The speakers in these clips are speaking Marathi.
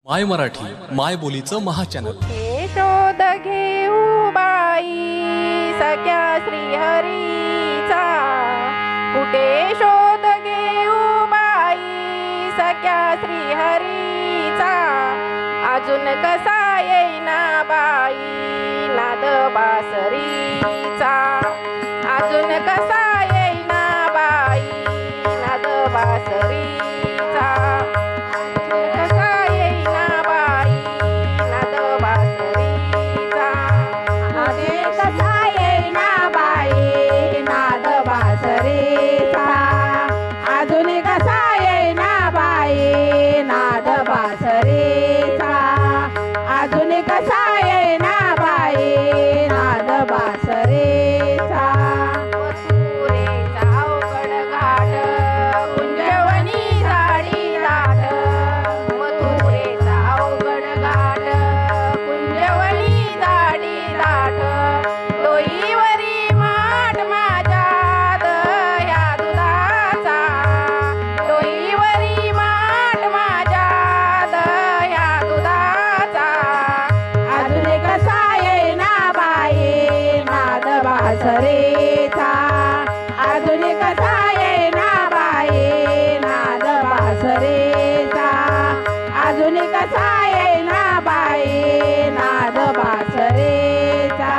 माय मराठी माय बोलीचं महाचॅनल। हे शोध घेऊ बाई सख्या श्रीहरीचा, कुठे शोध घेऊ बाई सख्या श्रीहरीचा, अजून कसा येईना बाई नाद बासरीचा, अजून कसा येईना बाई नाद बासरीचा, बासरीचा अजून कसा येईना बाई नाद बासरीचा, अजून कसा येईना बाई नाद बासरीचा,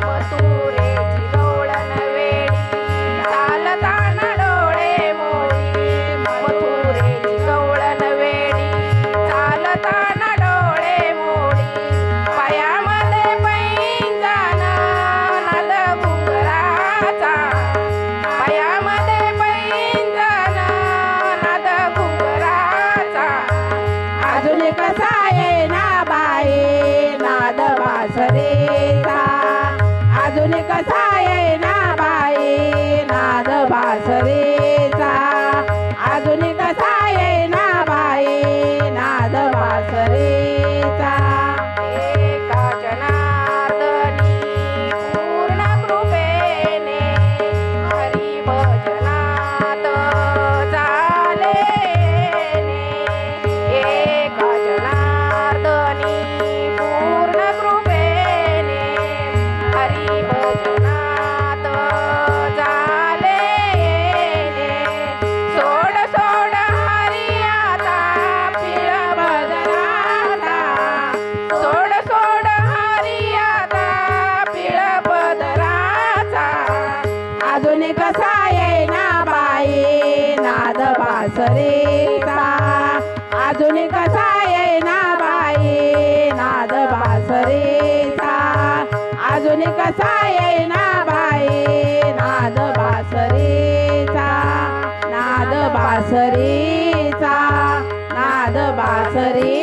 मथुरेची गवळण वेडी चालताना डोळे मोडी, मथुरेची गवळण वेडी चालताना डोळे मोडी, पायामध्ये पैंजण नाद घुंगराचा, पायामध्ये पैंजण नाद घुंगराचा, अजून कसा येईना बाई नाद बासरीचा, अजून कसा येईना बाई नाद बासरीचा, अजून कसा येईना बाई नाद बासरीचा, एका जनार्दनी पूर्ण कृपेने हरी भजनात झाले, एका जनार्दनी पूर्ण कृपेने हरी भजनात झाले, सोड सोड हरी आता पिळ बदनाचा, सोड सोड हरी आता पिळ बदनाचा, अजून कसा येईना बाई नाद बासरीचा, अजून कसा येईना बाई नाद बासरीचा, अजून कसा येईना बाई नाद बासरीचा, नाद बासरीचा, नाद बासरी